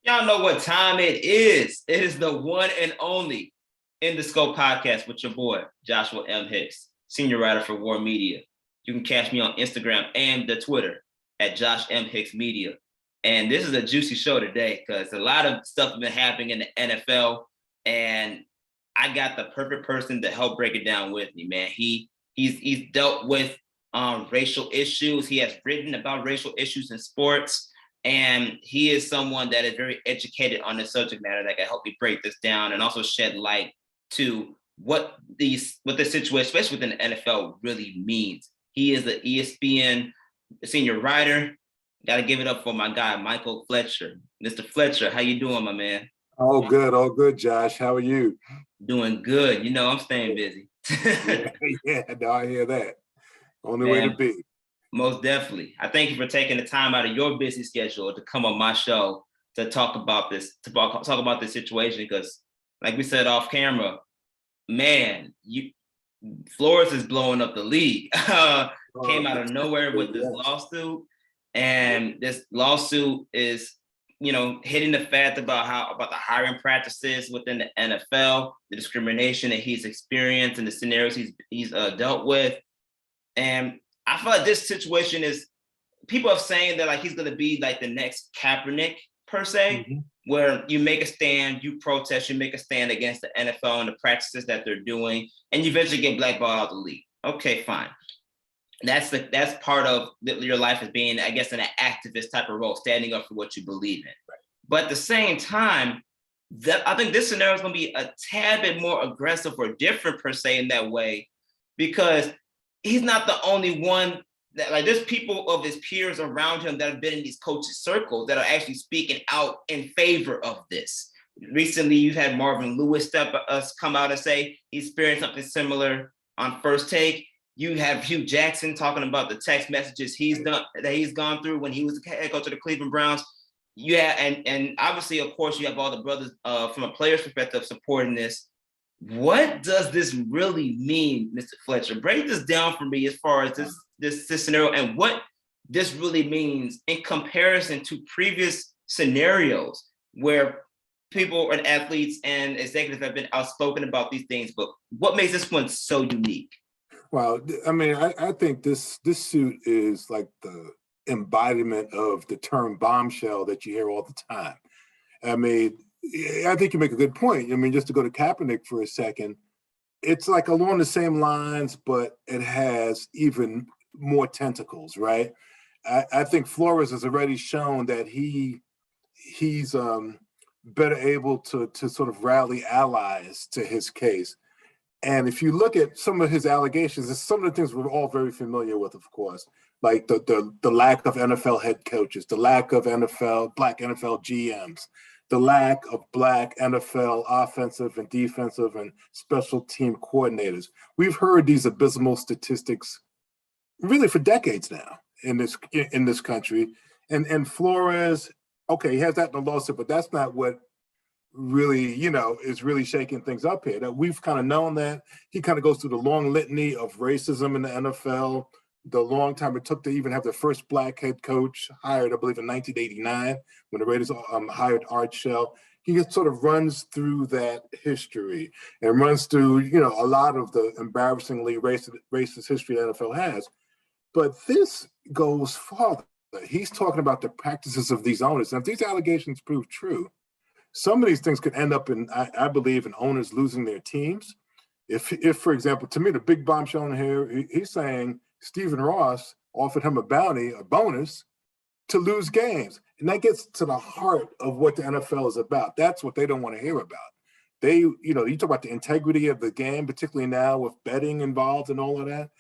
Y'all know what time it is. It is the one and only In the Scope podcast with your boy, Joshua M. Hicks, senior writer for War Media. You can catch me on Instagram and the Twitter at Josh M. Hicks Media. And this is a juicy show today because a lot of stuff has been happening in the NFL, and I got the perfect person to help break it down with me, man. He's dealt with racial issues. He has written about racial issues in sports. And he is someone that is very educated on the subject matter that can help me break this down and also shed light to what the situation, especially within the NFL, really means. He is the ESPN senior writer. Got to give it up for my guy, Michael Fletcher. Mr. Fletcher, how you doing, my man? All good, Josh. How are you? Doing good. You know, I'm staying busy. Yeah, no, I hear that. Only Man, way to be. Most definitely. I thank you for taking the time out of your busy schedule to come on my show to talk about this, situation, because like we said off camera, man, Flores is blowing up the league. Came out of nowhere with this lawsuit, and this lawsuit is, hitting the fact about the hiring practices within the NFL, the discrimination that he's experienced and the scenarios he's dealt with. And I feel like this situation is, people are saying that like he's going to be like the next Kaepernick per se, where you make a stand, you protest, you make a stand against the NFL and the practices that they're doing, and you eventually get blackballed out of the league. Okay, fine. That's part of your life as being, I guess, in an activist type of role, standing up for what you believe in. Right. But at the same time, I think this scenario is going to be a tad bit more aggressive or different per se in that way, because he's not the only one that, like, there's people of his peers around him that have been in these coaches' circles that are actually speaking out in favor of this. Recently, you've had Marvin Lewis come out and say he experienced something similar on First Take. You have Hugh Jackson talking about the text messages he's gone through when he was the head coach of the Cleveland Browns. Yeah, and obviously, of course, you have all the brothers from a player's perspective supporting this. What does this really mean, Mr. Fletcher? Break this down for me as far as this scenario and what this really means in comparison to previous scenarios where people and athletes and executives have been outspoken about these things. But what makes this one so unique? Well, I mean, I think this suit is like the embodiment of the term bombshell that you hear all the time. I mean, I think you make a good point. I mean, just to go to Kaepernick for a second, it's like along the same lines, but it has even more tentacles, right? I think Flores has already shown that he's better able to sort of rally allies to his case. And if you look at some of his allegations, it's some of the things we're all very familiar with, of course, like the lack of NFL head coaches, the lack of black NFL GMs, the lack of black NFL offensive and defensive and special team coordinators. We've heard these abysmal statistics really for decades now in this country. And Flores, okay, he has that in the lawsuit, but that's not what really, is really shaking things up here. That we've kind of known that. He kind of goes through the long litany of racism in the NFL, the long time it took to even have the first black head coach hired, I believe, in 1989, when the Raiders hired Art Shell. He sort of runs through that history and runs through, a lot of the embarrassingly racist history the NFL has. But this goes farther. He's talking about the practices of these owners. And if these allegations prove true, some of these things could end up in, I believe, in owners losing their teams. If, for example, to me, the big bombshell in here, he's saying Stephen Ross offered him a bonus to lose games. And that gets to the heart of what the NFL is about. That's what they don't want to hear about. You talk about the integrity of the game, particularly now with betting involved and all of that.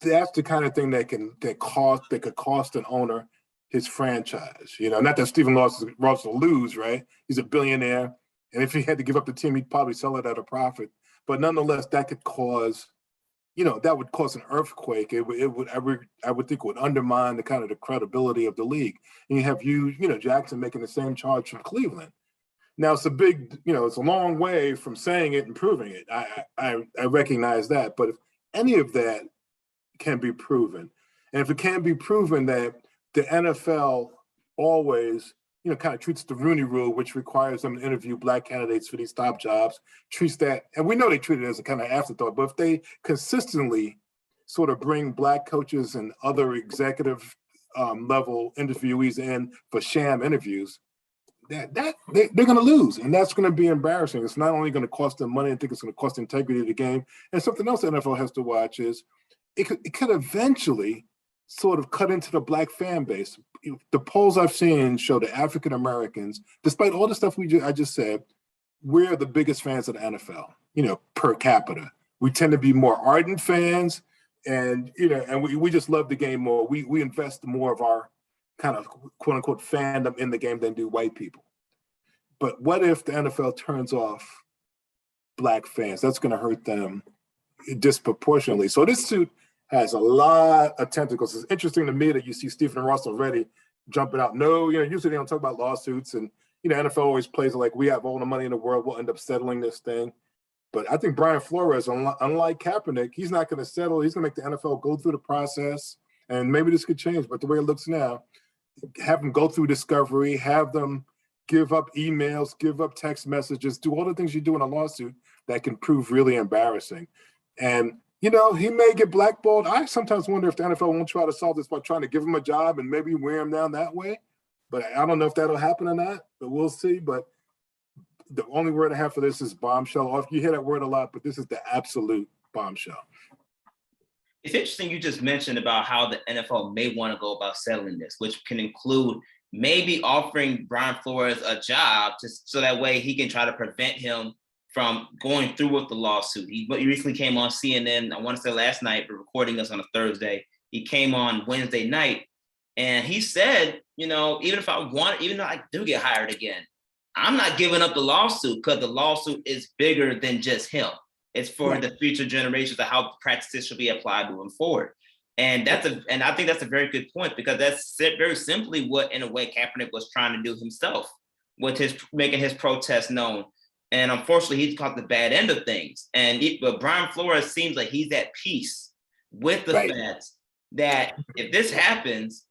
That's the kind of thing that could cost an owner his franchise. Not that Stephen Ross will lose, right? He's a billionaire. And if he had to give up the team, he'd probably sell it at a profit. But nonetheless, that could cause, that would cause an earthquake. I would think it would undermine the kind of the credibility of the league. And you have Jackson making the same charge from Cleveland. Now it's it's a long way from saying it and proving it. I recognize that. But if any of that can be proven, and if it can be proven that the NFL always, kind of treats the Rooney Rule, which requires them to interview Black candidates for these top jobs, treats that, and we know they treat it as a kind of afterthought, but if they consistently sort of bring Black coaches and other executive level interviewees in for sham interviews, they're going to lose, and that's going to be embarrassing. It's not only going to cost them money, I think it's going to cost the integrity of the game. And something else the NFL has to watch is it could eventually sort of cut into the Black fan base. The polls I've seen show that African Americans, despite all the stuff I just said, we're the biggest fans of the NFL, per capita. We tend to be more ardent fans, and we just love the game more. We invest more of our kind of quote unquote fandom in the game than do white people. But what if the NFL turns off Black fans? That's going to hurt them disproportionately. So this suit has a lot of tentacles. It's interesting to me that you see Stephen Ross already jumping out. No, usually they don't talk about lawsuits, and NFL always plays it like we have all the money in the world, we'll end up settling this thing. But I think Brian Flores, unlike Kaepernick, he's not going to settle. He's going to make the NFL go through the process, and maybe this could change. But the way it looks now, have them go through discovery, have them give up emails, give up text messages, do all the things you do in a lawsuit that can prove really embarrassing. And he may get blackballed. I sometimes wonder if the NFL won't try to solve this by trying to give him a job and maybe wear him down that way. But I don't know if that'll happen or not, but we'll see. But the only word I have for this is bombshell. You hear that word a lot, but this is the absolute bombshell. It's interesting you just mentioned about how the NFL may want to go about settling this, which can include maybe offering Brian Flores a job so that way he can try to prevent him from going through with the lawsuit. He recently came on CNN, I want to say last night, but recording us on a Thursday. He came on Wednesday night, and he said, even though I do get hired again, I'm not giving up the lawsuit because the lawsuit is bigger than just him. It's for the future generations of how practices should be applied moving forward. And I think that's a very good point, because that's very simply what, in a way, Kaepernick was trying to do himself with making his protest known. And unfortunately, he's caught the bad end of things. But Brian Flores seems like he's at peace with the fact that if this happens,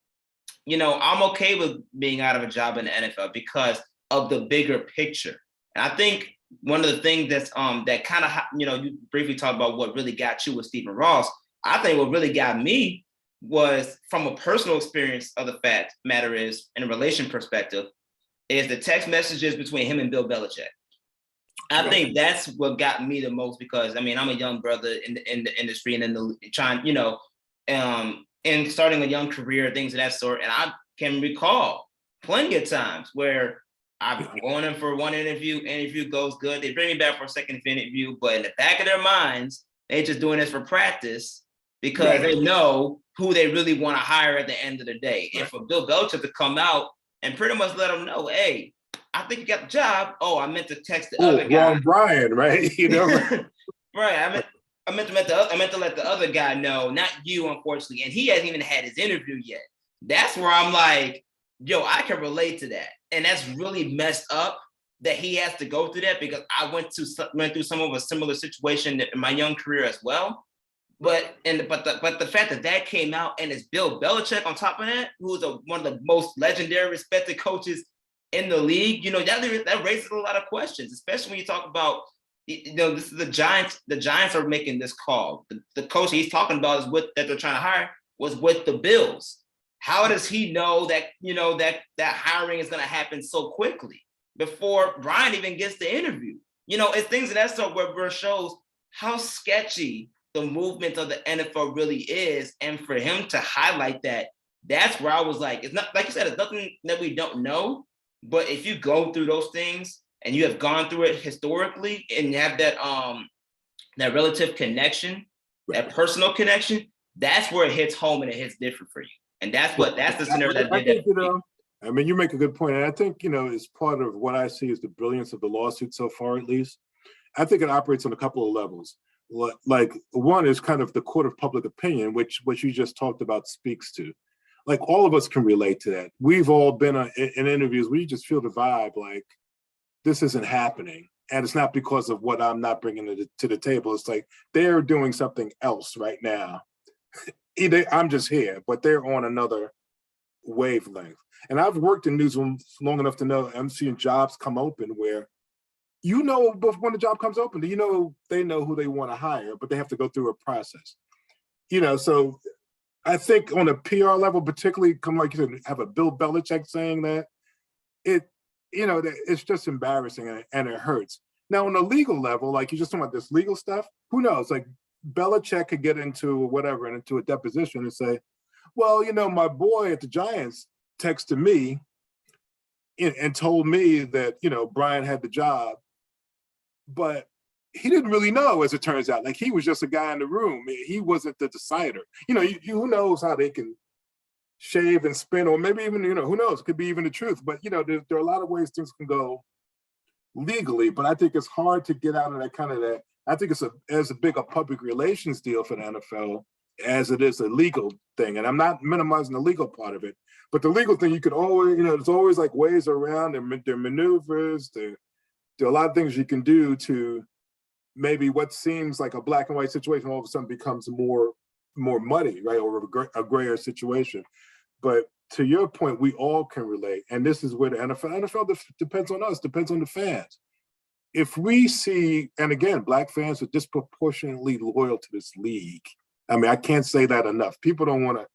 I'm okay with being out of a job in the NFL because of the bigger picture. And I think one of the things that's that kind of, you briefly talked about what really got you with Stephen Ross. I think what really got me was, from a personal experience of the fact matter is, in a relation perspective, is the text messages between him and Bill Belichick. I think that's what got me the most, because I'm a young brother in the industry and and starting a young career, things of that sort. And I can recall plenty of times where I've gone in for one interview goes good, they bring me back for a second interview, but in the back of their minds, they're just doing this for practice because they know who they really want to hire at the end of the day. And for Bill Belichick to come out and pretty much let them know, hey, I think you got the job. Oh, I meant to text the other guy. Wrong Brian, right? Right. I meant to let the other guy know, not you, unfortunately. And he hasn't even had his interview yet. That's where I'm like, yo, I can relate to that. And that's really messed up that he has to go through that, because I went through some of a similar situation in my young career as well. But the fact that came out, and it's Bill Belichick on top of that, who's one of the most legendary, respected coaches in the league, that raises a lot of questions, especially when you talk about, this is the Giants. The Giants are making this call. The coach he's talking about that they're trying to hire was with the Bills. How does he know that, that hiring is going to happen so quickly before Brian even gets the interview? It's things of that sort where it shows how sketchy the movement of the NFL really is. And for him to highlight that, that's where I was like, it's not, like you said, it's nothing that we don't know. But if you go through those things and you have gone through it historically, and you have that that relative connection, that personal connection, that's where it hits home and it hits different for you. And that's the scenario that did that. You make a good point. And I think, it's part of what I see as the brilliance of the lawsuit so far, at least. I think it operates on a couple of levels. Like, one is kind of the court of public opinion, which what you just talked about speaks to. Like, all of us can relate to that. We've all been in interviews where you just feel the vibe, like, this isn't happening. And it's not because of what I'm not bringing to the table. It's like they're doing something else right now. I'm just here, but they're on another wavelength. And I've worked in newsrooms long enough to know I'm seeing jobs come open where, but when the job comes open, they know who they want to hire, but they have to go through a process. So I think on a PR level, particularly, like you said, have a Bill Belichick saying that, it's just embarrassing and it hurts. Now, on a legal level, like you just talking about this legal stuff, who knows? Like Belichick could get into a deposition and say, well, my boy at the Giants texted me and told me that, Brian had the job, but he didn't really know, as it turns out. Like, he was just a guy in the room. He wasn't the decider. Who knows how they can shave and spin, or maybe even, who knows, it could be even the truth. But, there are a lot of ways things can go legally, but I think it's hard to get out of that. I think it's as big a public relations deal for the NFL as it is a legal thing. And I'm not minimizing the legal part of it, but the legal thing, you could always, there's always like ways around, there are maneuvers, there are a lot of things you can do to maybe what seems like a black and white situation all of a sudden becomes more muddy, right? Or a grayer situation. But to your point, we all can relate. And this is where the NFL depends on us, depends on the fans. If we see, and again, black fans are disproportionately loyal to this league. I mean, I can't say that enough. People don't want to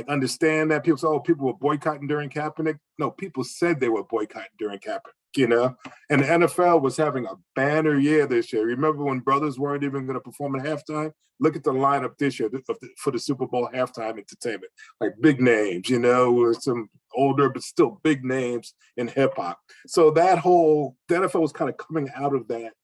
understand that. People say, oh, people were boycotting during Kaepernick. No, people said they were boycotting during Kaepernick, And the NFL was having a banner year this year. Remember when brothers weren't even going to perform at halftime? Look at the lineup this year for the Super Bowl halftime entertainment. Like big names, with some older but still big names in hip hop. So the NFL was kind of coming out of that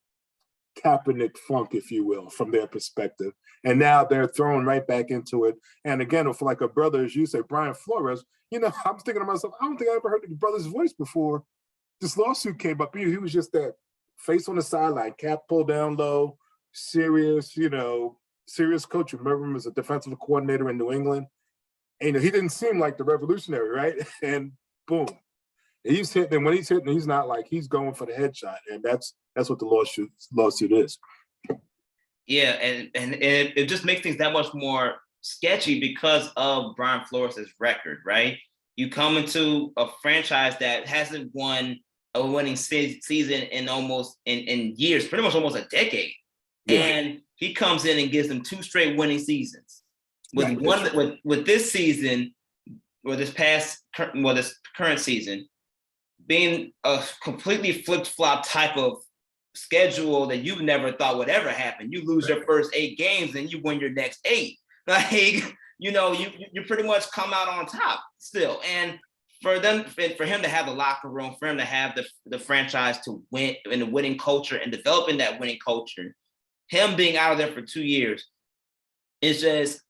Kaepernick funk, if you will, from their perspective. And now they're thrown right back into it. And again, for like a brother, as you say, Brian Flores, I'm thinking to myself, I don't think I ever heard the brother's voice before this lawsuit came up. He was just that face on the sideline, cap pulled down low, serious, serious coach. Remember him as a defensive coordinator in New England. And he didn't seem like the revolutionary, right? And boom, he's hitting. And when he's hitting, he's not like he's going for the headshot. And that's what the lawsuit is. Yeah, and it just makes things that much more sketchy because of Brian Flores' record, right? You come into a franchise that hasn't won a winning season in years, pretty much almost a decade. Yeah. And he comes in and gives them 2 straight winning seasons. With this season, or this current season, being a completely flip-flop type of schedule that you've never thought would ever happen. You lose your first 8 games and you win your next 8. Like, you pretty much come out on top still. And for him to have the locker room, for him to have the franchise to win in the winning culture and developing that winning culture, him being out of there for 2 years is just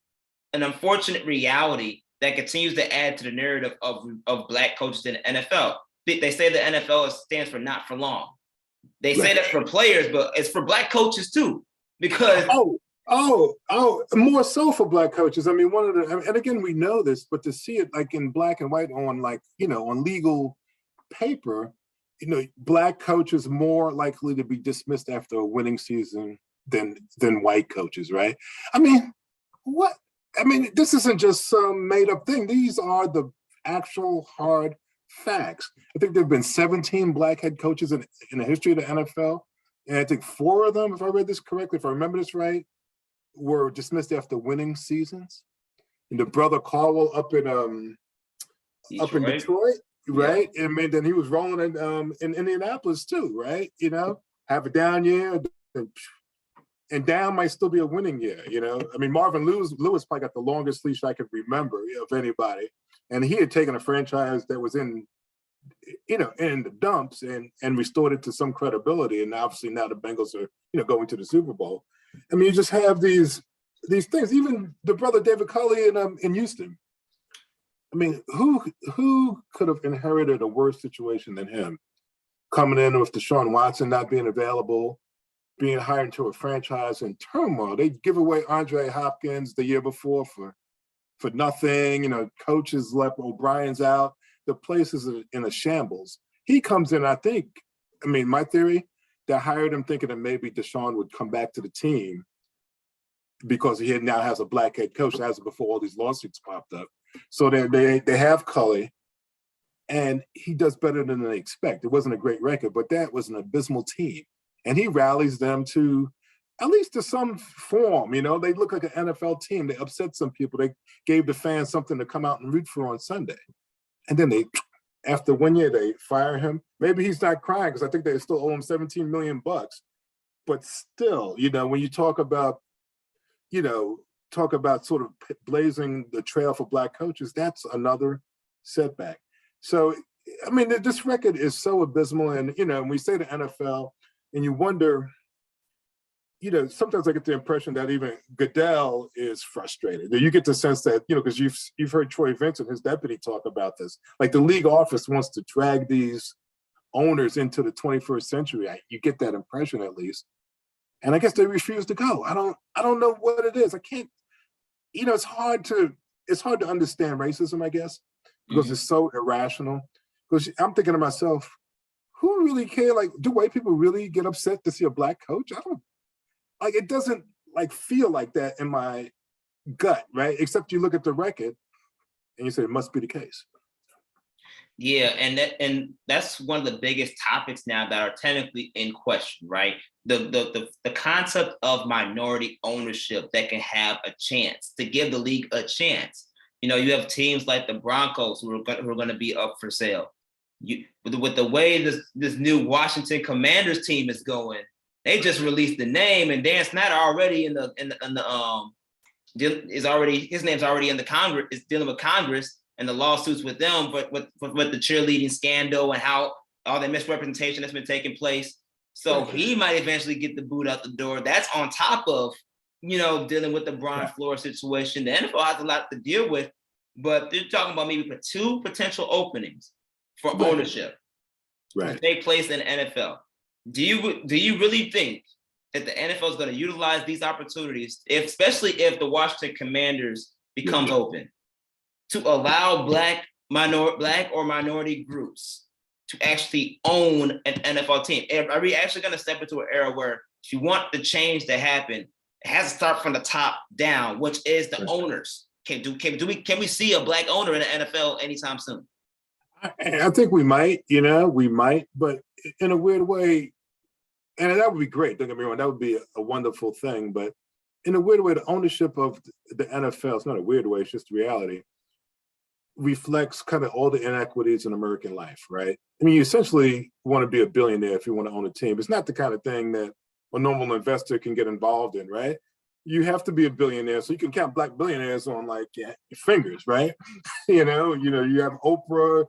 an unfortunate reality that continues to add to the narrative of black coaches in the NFL. They say the NFL stands for not for long. They say that for players, but it's for black coaches too, because more so for black coaches. I mean, and again, we know this, but to see it like in black and white on on legal paper, black coaches more likely to be dismissed after a winning season than white coaches, right? I mean, what? I mean, this isn't just some made up thing. These are the actual hard facts. I think there have been 17 black head coaches in the history of the NFL. And I think 4 of them, if I read this correctly, if I remember this right, were dismissed after winning seasons. And the brother Caldwell up in Detroit, right? Yeah. And then he was rolling in Indianapolis too, right? Have a down year, and down might still be a winning year, I mean, Marvin Lewis probably got the longest leash I could remember of anybody. And he had taken a franchise that was in the dumps and restored it to some credibility. And obviously now the Bengals are, going to the Super Bowl. I mean, you just have these things. Even the brother David Culley in Houston. I mean, who could have inherited a worse situation than him? Coming in with Deshaun Watson not being available, being hired into a franchise in turmoil. They give away Andre Hopkins the year before for nothing. Coaches left, O'Brien's out. The place is in a shambles. He comes in, my theory, they hired him thinking that maybe Deshaun would come back to the team because he now has a black head coach as before all these lawsuits popped up. So they have Cully, and he does better than they expect. It wasn't a great record, but that was an abysmal team. And he rallies them to, at least to some form, you know, they look like an NFL team. They upset some people. They gave the fans something to come out and root for on Sunday. And then after 1 year, they fire him. Maybe he's not crying because I think they still owe him $17 million. But still, you know, when you talk about sort of blazing the trail for Black coaches, that's another setback. So, I mean, this record is so abysmal. And, you know, when we say the NFL and you wonder, you know, sometimes I get the impression that even Goodell is frustrated. You get the sense that, you know, because you've heard Troy Vincent, his deputy, talk about this. Like the league office wants to drag these owners into the 21st century. You get that impression at least. And I guess they refuse to go. I don't know what it is. I can't, you know, it's hard to understand racism, I guess, because it's so irrational. Because I'm thinking to myself, who really care? Like, do white people really get upset to see a Black coach? I don't, like, it doesn't like feel like that in my gut, right? Except you look at the record and you say it must be the case. Yeah, and that's one of the biggest topics now that are technically in question, right? The concept of minority ownership that can have a chance, to give the league a chance. You know, you have teams like the Broncos who are going to be up for sale. With the way this new Washington Commanders team is going, they just released the name, and Dan Snyder already his name's already in the Congress, is dealing with Congress and the lawsuits with them, but with the cheerleading scandal and how all the misrepresentation that's been taking place. So he might eventually get the boot out the door. That's on top of, you know, dealing with the Brian Flores situation. The NFL has a lot to deal with, but they're talking about maybe 2 potential openings for ownership to take place in the NFL. Do you really think that the NFL is going to utilize these opportunities, especially if the Washington Commanders becomes open, to allow Black or minority groups to actually own an NFL team? Are we actually going to step into an era where if you want the change to happen, it has to start from the top down, which is the owners? Can we see a Black owner in the NFL anytime soon? I think we might, but in a weird way, and that would be great. Don't get me wrong, that would be a wonderful thing. But in a weird way, the ownership of the NFL, it's not a weird way, it's just reality, reflects kind of all the inequities in American life, right? I mean, you essentially want to be a billionaire if you want to own a team. It's not the kind of thing that a normal investor can get involved in, right? You have to be a billionaire, so you can count Black billionaires on like your fingers, right? you have Oprah.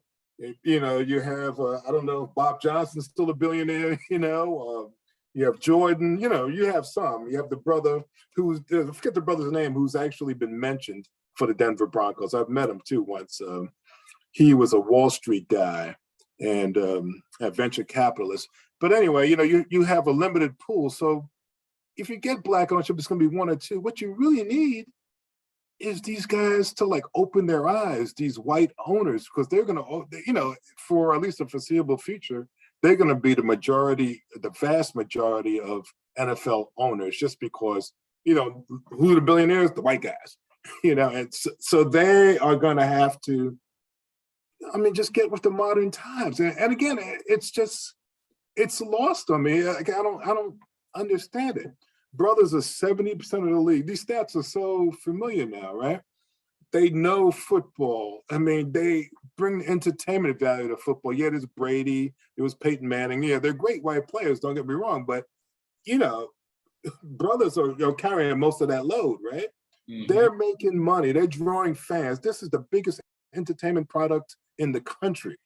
You have, I don't know, Bob Johnson's still a billionaire, you have Jordan, you have some. You have the brother who's, I forget the brother's name, who's actually been mentioned for the Denver Broncos. I've met him too once. He was a Wall Street guy and a venture capitalist. But anyway, you have a limited pool. So if you get Black ownership, it's going to be 1 or 2. What you really need is these guys to like open their eyes, these white owners, because they're going to, for at least the foreseeable future, they're going to be the vast majority of NFL owners, just because, who are the billionaires? The white guys, and so they are going to have to, just get with the modern times. And again, it's lost on me. I don't understand it. Brothers are 70% of the league. These stats are so familiar now, right? They know football. They bring the entertainment value to football. Yeah, there's Brady, there was Peyton Manning. Yeah, they're great white players, don't get me wrong, but brothers are carrying most of that load, right? Mm-hmm. They're making money, they're drawing fans. This is the biggest entertainment product in the country.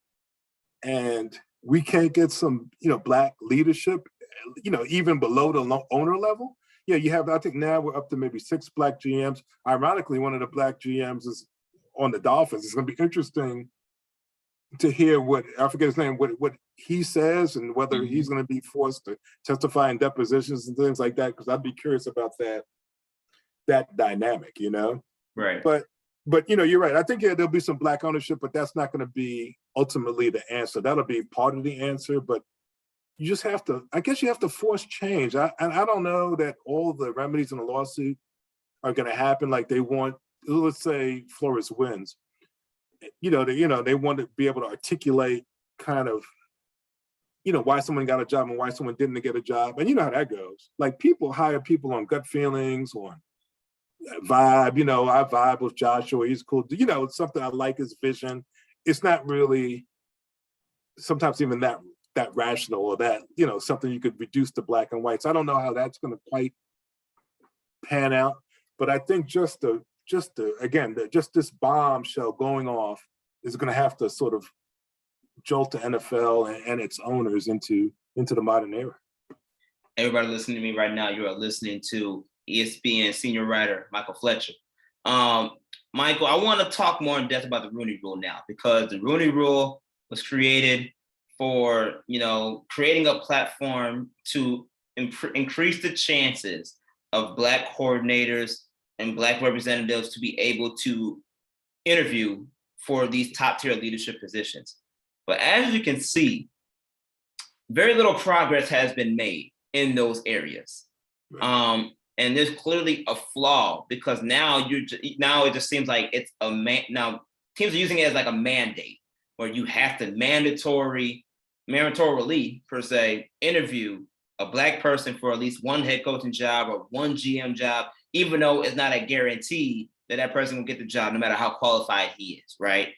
And we can't get some, Black leadership, even below the owner level. Yeah, you have, I think now we're up to maybe 6 Black GMs. Ironically, one of the Black GMs is on the Dolphins. It's going to be interesting to hear I forget his name, what he says, and whether he's going to be forced to testify in depositions and things like that, because I'd be curious about that dynamic, Right. But you're right. I think there'll be some Black ownership, but that's not going to be ultimately the answer. That'll be part of the answer, but you just have to, I guess you have to force change. I don't know that all the remedies in the lawsuit are going to happen like they want. Let's say Flores wins. they want to be able to articulate kind of, why someone got a job and why someone didn't get a job. And you know how that goes. Like, people hire people on gut feelings, on vibe. I vibe with Joshua. He's cool. Something I like his vision. It's not really sometimes even that rational, or that, something you could reduce to black and white. So I don't know how that's going to quite pan out. But I think just this bombshell going off is going to have to sort of jolt the NFL and its owners into the modern era. Everybody listening to me right now, you are listening to ESPN senior writer Michael Fletcher. Michael, I want to talk more in depth about the Rooney Rule now, because the Rooney Rule was created for, creating a platform to increase the chances of Black coordinators and Black representatives to be able to interview for these top tier leadership positions. But as you can see, very little progress has been made in those areas. Right. And there's clearly a flaw, because now it just seems like it's now teams are using it as like a mandate, where you have to mandatorily per se interview a Black person for at least one head coaching job or one GM job, even though it's not a guarantee that person will get the job no matter how qualified he is, right?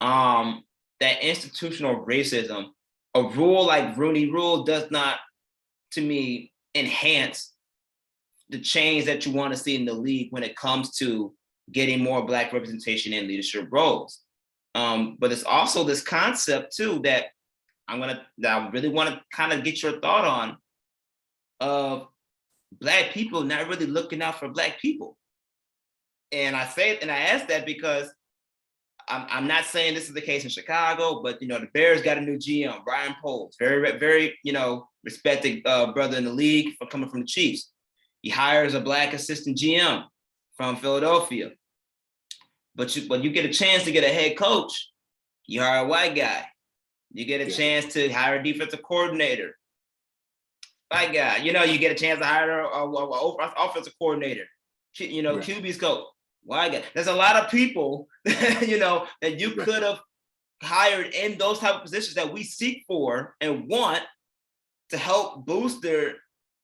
That institutional racism, a rule like Rooney Rule does not, to me, enhance the change that you want to see in the league when it comes to getting more Black representation in leadership roles. But it's also this concept too that I really want to kind of get your thought on, of Black people not really looking out for Black people. And I ask that because I'm not saying this is the case in Chicago, but the Bears got a new GM, Brian Flores, very, very, respected brother in the league for coming from the Chiefs. He hires a Black assistant GM from Philadelphia. But you get a chance to get a head coach, you hire a white guy. You get a chance to hire a defensive coordinator, white guy. You get a chance to hire a offensive coordinator, QB's coach, white guy. There's a lot of people, that you could have hired in those type of positions that we seek for and want to help boost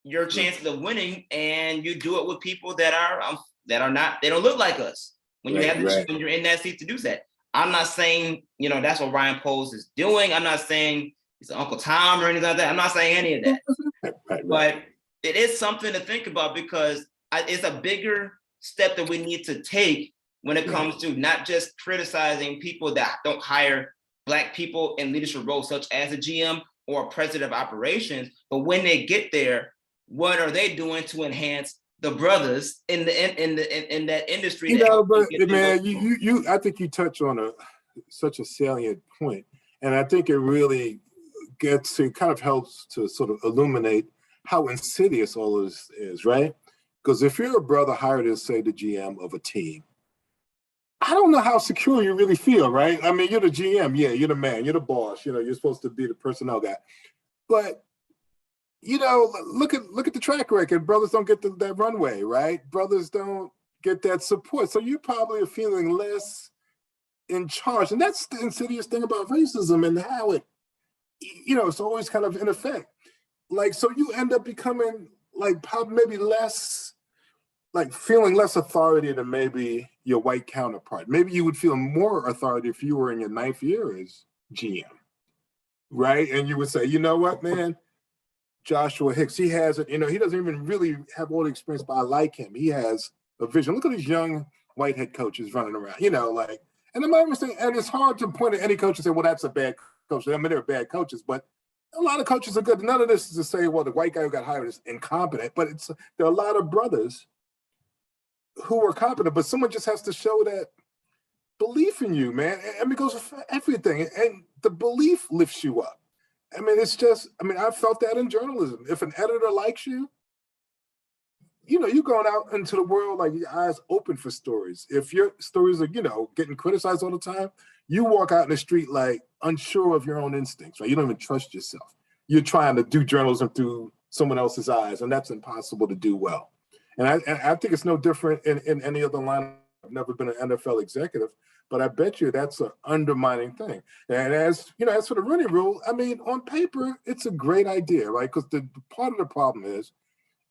your chances of winning, and you do it with people that are not, they don't look like us. When you're in that seat to do that. I'm not saying, that's what Ryan Poles is doing. I'm not saying he's Uncle Tom or anything like that. I'm not saying any of that. Right. But it is something to think about, because it's a bigger step that we need to take when it comes to not just criticizing people that don't hire Black people in leadership roles, such as a GM or a president of operations, but when they get there, what are they doing to enhance the brothers in that industry? But man, I think you touch on such a salient point, and I think it really kind of helps to sort of illuminate how insidious all this is, right? Because if you're a brother hired as, say, the GM of a team, I don't know how secure you really feel, right? I mean, you're the GM, you're the man, you're the boss, you're supposed to be the personnel guy, but look at the track record. Brothers don't get that runway, right? Brothers don't get that support. So you probably are feeling less in charge. And that's the insidious thing about racism, and how it, it's always kind of in effect. Like, so you end up becoming like maybe less, like feeling less authority than maybe your white counterpart. Maybe you would feel more authority if you were in your 9th year as GM, right? And you would say, you know what, man? Joshua Hicks, he has it, he doesn't even really have all the experience, but I like him. He has a vision. Look at these young white head coaches running around, and I'm not saying, and it's hard to point at any coach and say, well, that's a bad coach. I mean, they're bad coaches, but a lot of coaches are good. None of this is to say, well, the white guy who got hired is incompetent, but there are a lot of brothers who are competent, but someone just has to show that belief in you, man. And it goes for everything, and the belief lifts you up. I mean, I've felt that in journalism. If an editor likes you, you're going out into the world like your eyes open for stories. If your stories are, getting criticized all the time, you walk out in the street like unsure of your own instincts, right? You don't even trust yourself. You're trying to do journalism through someone else's eyes, and that's impossible to do well. And I think it's no different in any other line. I've never been an NFL executive, But I bet you that's an undermining thing. And as for the Rooney Rule, I mean, on paper, it's a great idea, right? Because the part of the problem is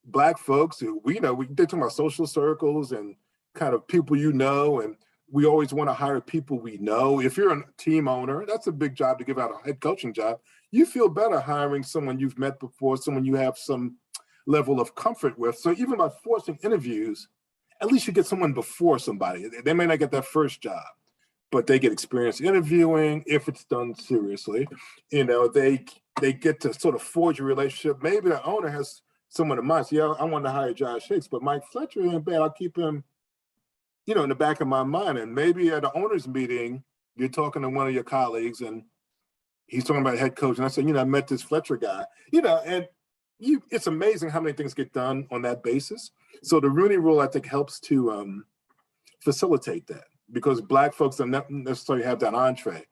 Black folks, they're talking about social circles and kind of people and we always want to hire people we know. If you're a team owner, that's a big job to give out a head coaching job. You feel better hiring someone you've met before, someone you have some level of comfort with. So even by forcing interviews, at least you get someone before somebody. They may not get that first job, but they get experience interviewing if it's done seriously. They get to sort of forge a relationship. Maybe the owner has someone in mind. So, yeah, I want to hire Josh Hicks, but Mike Fletcher ain't bad. I'll keep him, in the back of my mind. And maybe at the owners meeting, you're talking to one of your colleagues and he's talking about head coach. And I said, I met this Fletcher guy, it's amazing how many things get done on that basis. So the Rooney Rule, I think, helps to facilitate that because Black folks don't necessarily have that entree.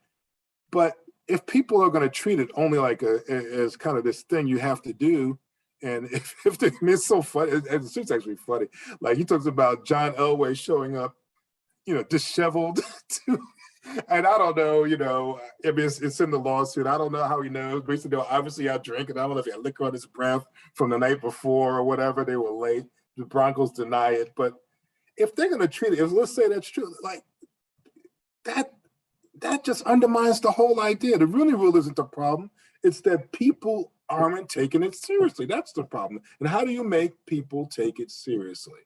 But if people are going to treat it only like as kind of this thing you have to do, and it's so funny, it's actually funny. Like he talks about John Elway showing up, disheveled and I don't know, I mean, it's in the lawsuit. I don't know how he knows. Basically, they were obviously out drinking. I don't know if he had liquor on his breath from the night before or whatever. They were late. The Broncos deny it. But if they're going to treat it, let's say that's true, like that just undermines the whole idea. The Rooney Rule isn't the problem. It's that people aren't taking it seriously. That's the problem. And how do you make people take it seriously?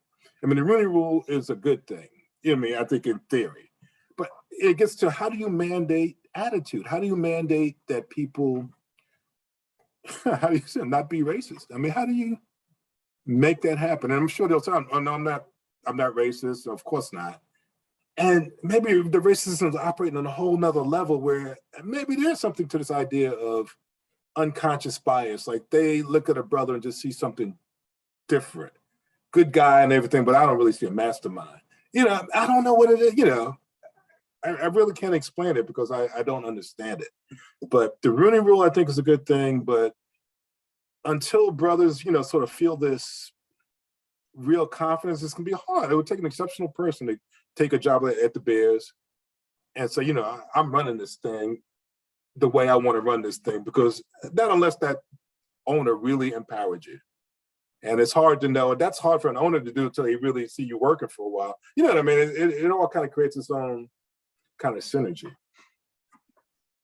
I mean, the Rooney Rule is a good thing. I think in theory. But it gets to how do you mandate attitude? How do you mandate that people, how do you say, not be racist? I mean, how do you make that happen? And I'm sure they'll say, oh, no, I'm not racist. Of course not. And maybe the racism is operating on a whole nother level where maybe there's something to this idea of unconscious bias. Like they look at a brother and just see something different. Good guy and everything, but I don't really see a mastermind. I don't know what it is, I really can't explain it because I don't understand it. But the Rooney Rule, I think, is a good thing. But until brothers, sort of feel this real confidence, it's going to be hard. It would take an exceptional person to take a job at the Bears and say, I'm running this thing the way I want to run this thing, because not unless that owner really empowered you. And it's hard to know. That's hard for an owner to do until he really see you working for a while. You know what I mean? It all kind of creates its own kind of synergy.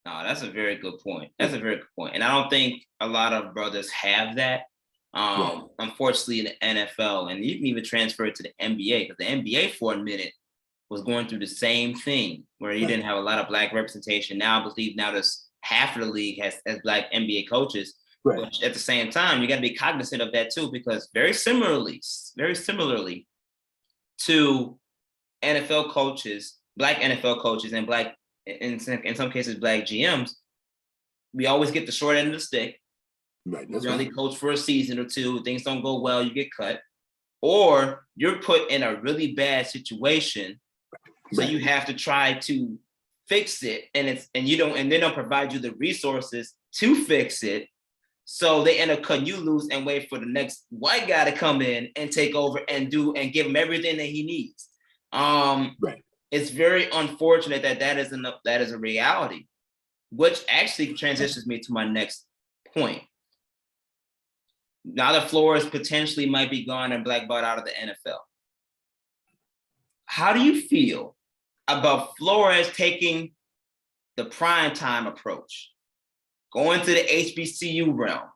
No, that's a very good point. That's a very good point. And I don't think a lot of brothers have that. Unfortunately, in the NFL, and you can even transfer it to the NBA, because the NBA for a minute was going through the same thing where you didn't have a lot of Black representation. Now I believe there's half of the league has Black NBA coaches. Right. But at the same time, you got to be cognizant of that too, because very similarly to NFL coaches, Black NFL coaches and Black, in some cases, Black GMs, we always get the short end of the stick. Right. You only coach for a season or two, things don't go well, you get cut. Or you're put in a really bad situation, so you have to try to fix it, and they don't provide you the resources to fix it. So they end up cutting you loose and wait for the next white guy to come in and take over and give him everything that he needs. It's very unfortunate that is a reality, which actually transitions me to my next point. Now that Flores potentially might be gone and blackballed out of the NFL, how do you feel about Flores taking the primetime approach, going to the HBCU realm,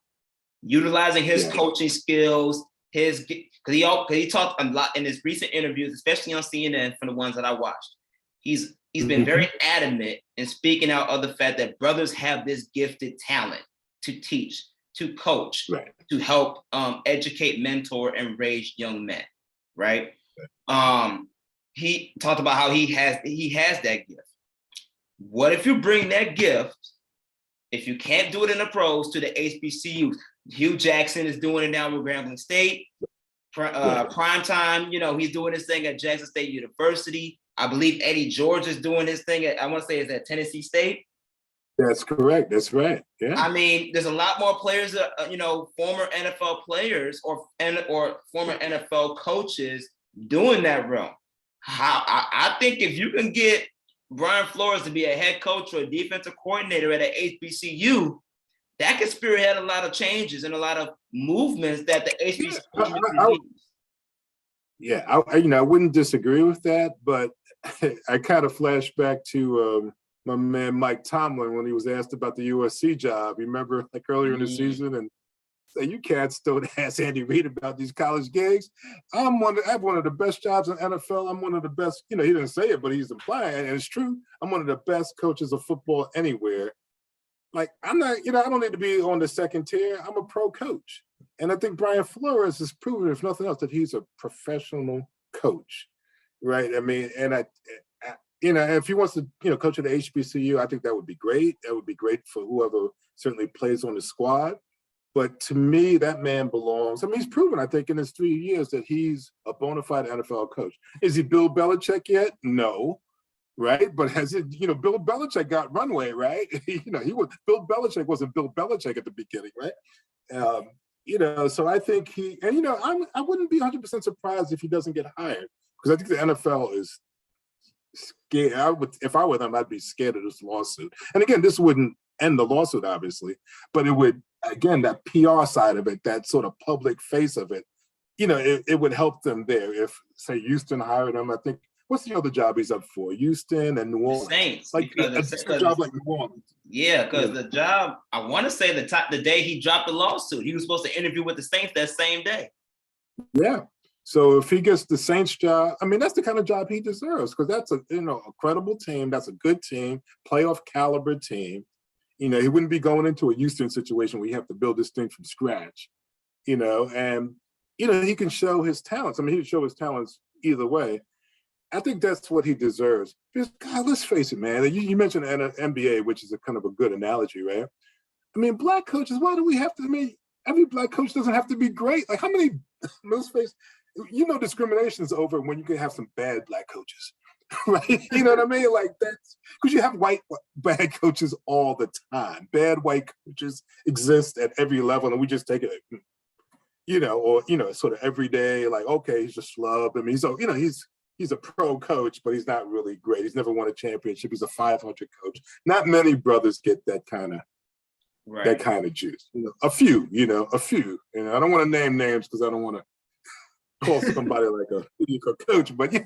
utilizing his coaching skills, because he talked a lot in his recent interviews, especially on CNN from the ones that I watched. He's been very adamant in speaking out of the fact that brothers have this gifted talent to teach, to coach, to help educate, mentor, and raise young men, right? He talked about how he has that gift. What if you bring that gift, if you can't do it in the pros, to the HBCUs? Hugh Jackson is doing it now with Grambling State. Primetime, he's doing his thing at Jackson State University. I believe Eddie George is doing his thing at, I want to say, is at Tennessee State. That's correct. That's right. Yeah. I mean, there's a lot more players, former NFL players or former NFL coaches doing that realm. I think if you can get Brian Flores to be a head coach or a defensive coordinator at an HBCU, that could spearhead a lot of changes and a lot of movements that the HBCU I wouldn't disagree with that, but I kind of flash back to my man Mike Tomlin when he was asked about the USC job. You remember, like earlier in the season, and say you can't still ask Andy Reid about these college gigs. I have one of the best jobs in NFL. I'm one of the best. He didn't say it, but he's implying, and it's true. I'm one of the best coaches of football anywhere. Like, I'm not, I don't need to be on the second tier. I'm a pro coach. And I think Brian Flores has proven, if nothing else, that he's a professional coach, right? I mean, and if he wants to, coach at the HBCU, I think that would be great. That would be great for whoever certainly plays on the squad. But to me, that man belongs. I mean, he's proven, I think, in his 3 years that he's a bona fide NFL coach. Is he Bill Belichick yet? No. Right, but has it? Bill Belichick got runway, right? Bill Belichick wasn't Bill Belichick at the beginning, right? So I think I wouldn't be 100% surprised if he doesn't get hired, because I think the NFL is scared. If I were them, I'd be scared of this lawsuit. And again, this wouldn't end the lawsuit, obviously, but it would. Again, that PR side of it, that sort of public face of it, it would help them there. If, say, Houston hired him, I think. What's the other job he's up for? Houston and New Orleans. Saints. Like a job like New Orleans. Yeah, because the job, I want to say the day he dropped the lawsuit, he was supposed to interview with the Saints that same day. Yeah. So if he gets the Saints job, I mean, that's the kind of job he deserves, because that's a credible team. That's a good team, playoff caliber team. He wouldn't be going into a Houston situation where you have to build this thing from scratch, and he can show his talents. I mean, he can show his talents either way. I think that's what he deserves. Because, God, let's face it, man. You mentioned NBA, which is a kind of a good analogy, right? I mean, black coaches, why do we have to? I mean, every black coach doesn't have to be great. Like, how many, let's face it, discrimination is over when you can have some bad black coaches, right? You know what I mean? Like, that's because you have white bad coaches all the time. Bad white coaches exist at every level, and we just take it, sort of every day, like, okay, he's just schlub. I mean, he's a pro coach, but he's not really great. He's never won a championship. He's a 500 coach. Not many brothers get that kind of juice. A few. I don't want to name names because I don't want to call somebody like a coach, but I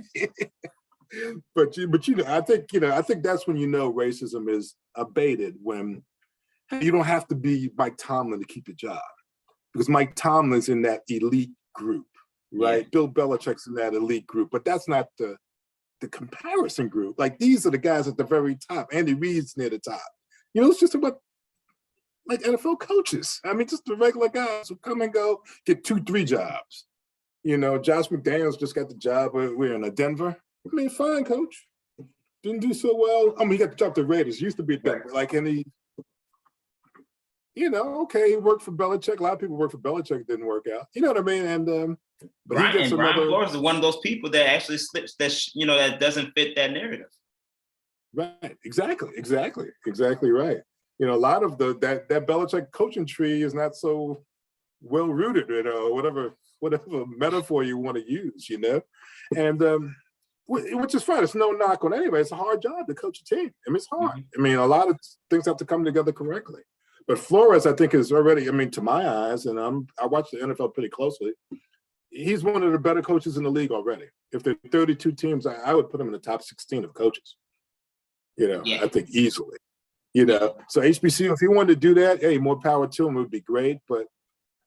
think that's when racism is abated, when you don't have to be Mike Tomlin to keep your job, because Mike Tomlin's in that elite group. Right, yeah. Bill Belichick's in that elite group, but that's not the comparison group. Like, these are the guys at the very top. Andy Reid's near the top. It's just about like NFL coaches. I mean, just the regular guys who come and go, get 2-3 jobs. Josh McDaniels just got the job. We're in Denver. I mean, fine, coach. Didn't do so well. I mean, he got the job to Raiders. He used to be at Denver. Like, and he, okay, he worked for Belichick. A lot of people work for Belichick. It didn't work out. You know what I mean? And but Brian Flores is one of those people that actually slips that doesn't fit that narrative. Right. Exactly right. A lot of that Belichick coaching tree is not so well rooted, whatever metaphor you want to use, and which is fine. It's no knock on anybody. It's a hard job to coach a team. I mean, it's hard. Mm-hmm. I mean, a lot of things have to come together correctly. But Flores, I think, is already, to my eyes, and I watch the NFL pretty closely, he's one of the better coaches in the league already. If there are 32 teams, I would put him in the top 16 of coaches. I think easily. So HBCU, if he wanted to do that, hey, more power to him, it would be great. But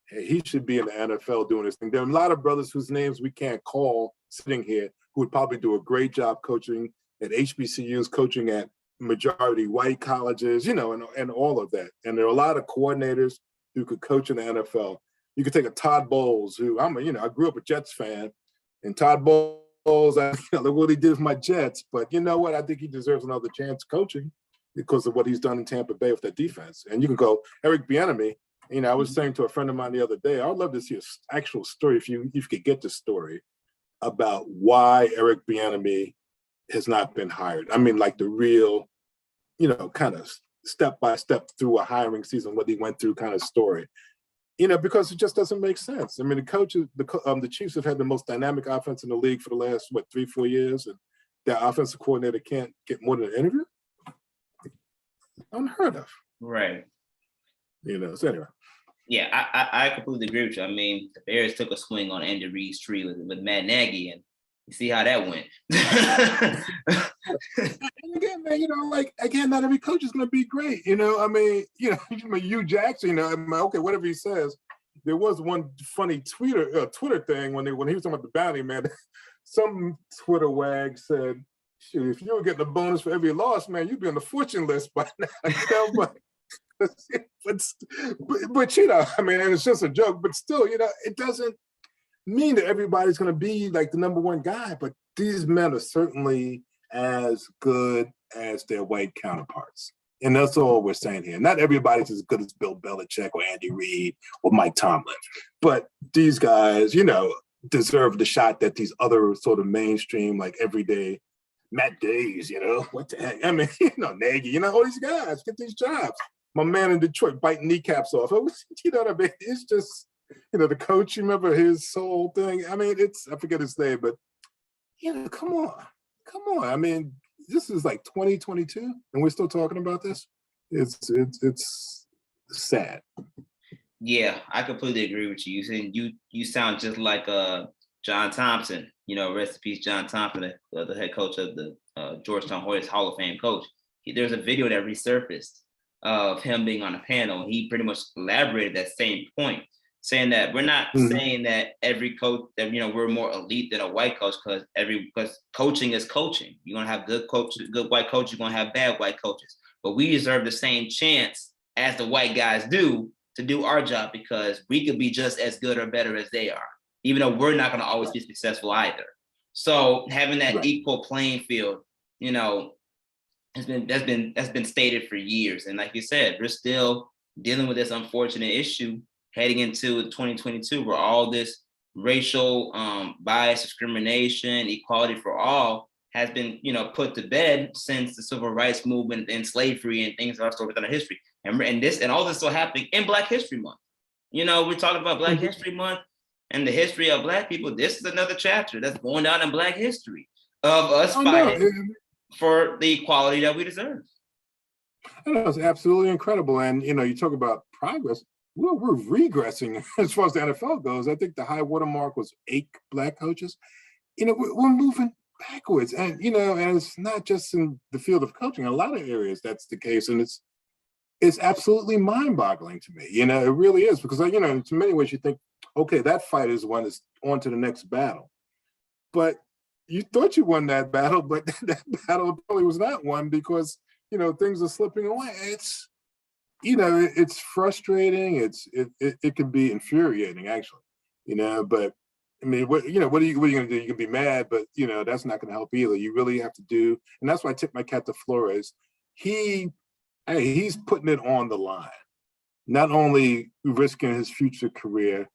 hey, he should be in the NFL doing this thing. There are a lot of brothers whose names we can't call sitting here who would probably do a great job coaching at HBCUs, coaching at majority white colleges, and all of that. And there are a lot of coordinators who could coach in the NFL. You could take a Todd Bowles, who I grew up a Jets fan, and Todd Bowles, look what he did with my Jets. But you know what? I think he deserves another chance coaching because of what he's done in Tampa Bay with that defense. And you can go Eric Bieniemy. I was saying to a friend of mine the other day, I'd love to see an actual story if you could get the story about why Eric Bieniemy has not been hired. I mean, like the real, kind of step by step through a hiring season, what he went through kind of story. Because it just doesn't make sense. I mean, the Chiefs have had the most dynamic offense in the league for the last 3-4 years, and the offensive coordinator can't get more than an interview? Unheard of. Right. So anyway. Yeah, I completely agree with you. I mean, the Bears took a swing on Andy Reid's tree with Matt Nagy, and you see how that went. And again, man, again, not every coach is going to be great. I mean, Hugh Jackson, okay, whatever he says. There was one funny Twitter thing when he was talking about the bounty, man. Some Twitter wag said, "Shoot, if you were getting a bonus for every loss, man, you'd be on the fortune list by now." But I mean, and it's just a joke, but still, it doesn't mean that everybody's going to be like the number one guy, but these men are certainly as good as their white counterparts. And that's all we're saying here. Not everybody's as good as Bill Belichick or Andy Reid or Mike Tomlin, but these guys, deserve the shot that these other sort of mainstream, like everyday Matt Days, what the heck? I mean, Nagy, all these guys get these jobs. My man in Detroit biting kneecaps off. What I mean? It's just, the coach, you remember his whole thing? I mean, I forget his name, but, come on. I mean, this is like 2022 and we're still talking about this. It's sad. Yeah, I completely agree with you. You sound just like John Thompson, rest in peace, John Thompson, the head coach of the Georgetown Hoyas Hall of Fame coach. There's a video that resurfaced of him being on a panel. He pretty much elaborated that same point, saying that we're not saying that every coach that we're more elite than a white coach, because coaching is coaching. You're gonna have good coaches, good white coaches. You're gonna have bad white coaches, but we deserve the same chance as the white guys do to do our job, because we could be just as good or better as they are, even though we're not gonna always be successful either. So having that equal playing field, that's been stated for years. And like you said, we're still dealing with this unfortunate issue heading into 2022, where all this racial bias, discrimination, equality for all has been, put to bed since the civil rights movement and slavery and things that are stored within our history. And all this is still happening in Black History Month. We're talking about Black History Month and the history of Black people. This is another chapter that's going down in Black history of us fighting for the equality that we deserve. I know, it's absolutely incredible. And, you talk about progress. We're regressing as far as the NFL goes. I think the high watermark was 8 Black coaches. We're moving backwards. And, and it's not just in the field of coaching. In a lot of areas, that's the case. And it's absolutely mind-boggling to me. It really is. Because, in many ways you think, okay, that fight is one that's on to the next battle. But you thought you won that battle, but that battle probably was not won because, things are slipping away. It's, it's frustrating. It can be infuriating, actually, but I mean, what are you going to do? You can be mad, but, that's not going to help either. You really have to do. And that's why I tip my cap to Flores. He's putting it on the line, not only risking his future career,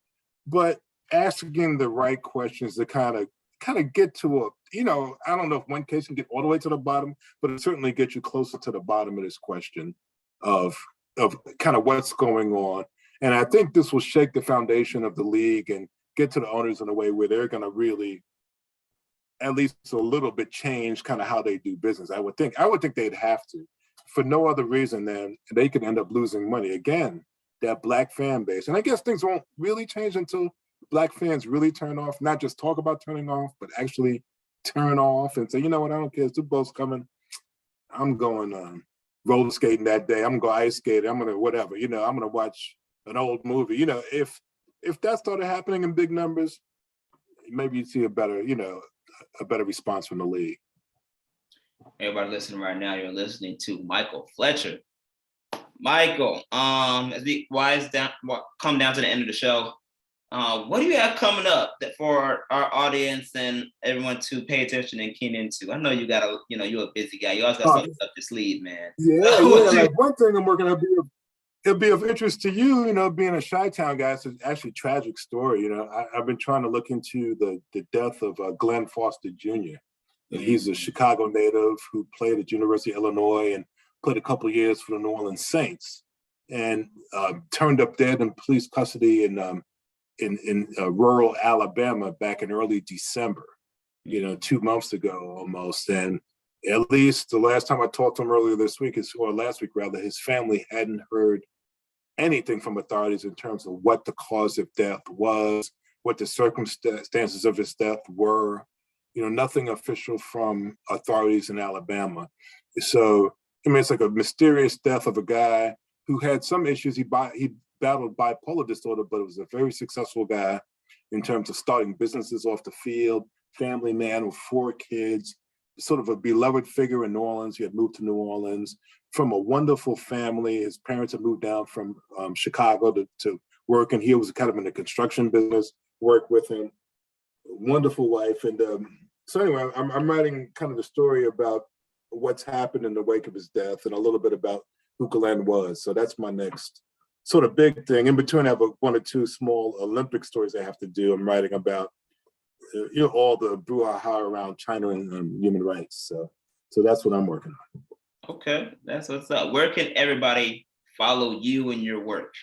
but asking the right questions to kind of get to a, I don't know if one case can get all the way to the bottom, but it certainly gets you closer to the bottom of this question of kind of what's going on. And I think this will shake the foundation of the league and get to the owners in a way where they're going to really, at least a little bit, change kind of how they do business. I would think they'd have to, for no other reason than they could end up losing money. Again, that Black fan base. And I guess things won't really change until Black fans really turn off, not just talk about turning off, but actually turn off and say, you know what, I don't care, Super Bowl's coming. I'm going roller skating that day. I'm going to go ice skating. I'm going to whatever, I'm going to watch an old movie. If that started happening in big numbers, maybe you'd see a better response from the league. Everybody listening right now, you're listening to Michael Fletcher. Michael, as we come down to the end of the show, what do you have coming up for our audience and everyone to pay attention and keen into? I know you got you're a busy guy. You always got something up your sleeve, man. Yeah. Like one thing I'm working on, it'll be of interest to you, being a Chi-Town guy. It's actually a tragic story. I've been trying to look into the death of Glenn Foster Jr. And he's a Chicago native who played at University of Illinois and played a couple of years for the New Orleans Saints, and turned up dead in police custody in rural Alabama back in early December. 2 months ago almost. And at least the last time I talked to him earlier this week, or last week rather, his family hadn't heard anything from authorities in terms of what the cause of death was, what the circumstances of his death were. Nothing official from authorities in Alabama. So, it's like a mysterious death of a guy who had some issues. He battled bipolar disorder, but was a very successful guy in terms of starting businesses off the field, family man with 4 kids, sort of a beloved figure in New Orleans. He had moved to New Orleans from a wonderful family. His parents had moved down from Chicago to work, and he was kind of in the construction business, worked with him. Wonderful wife. And so anyway, I'm writing kind of the story about what's happened in the wake of his death and a little bit about who Glenn was. So that's my next sort of big thing. In between, I have 1 or 2 small Olympic stories I have to do. I'm writing about all the brouhaha around China and human rights. So that's what I'm working on. Okay, that's what's up. Where can everybody follow you and your work?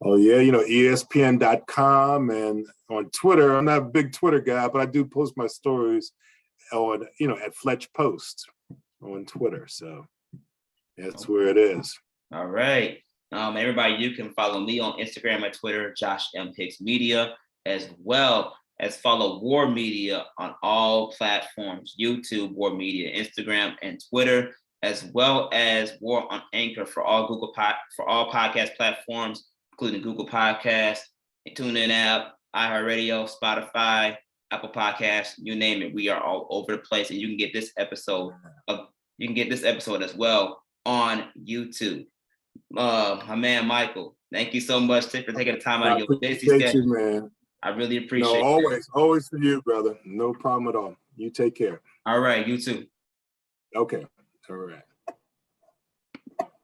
Oh yeah, ESPN.com, and on Twitter. I'm not a big Twitter guy, but I do post my stories on, at Fletch Post on Twitter. So that's where it is. All right. Everybody, you can follow me on Instagram and Twitter, Josh M. Hicks Media, as well as follow War Media on all platforms, YouTube, War Media, Instagram, and Twitter, as well as War on Anchor for all podcast platforms, including Google Podcasts, TuneIn app, iHeartRadio, Spotify, Apple Podcasts, you name it. We are all over the place, and you can get this episode as well on YouTube. My man Michael, thank you so much for taking the time out of your busy schedule, man. I really appreciate it. Always for you, brother. No problem at all. You take care. All right, you too. Okay. All right.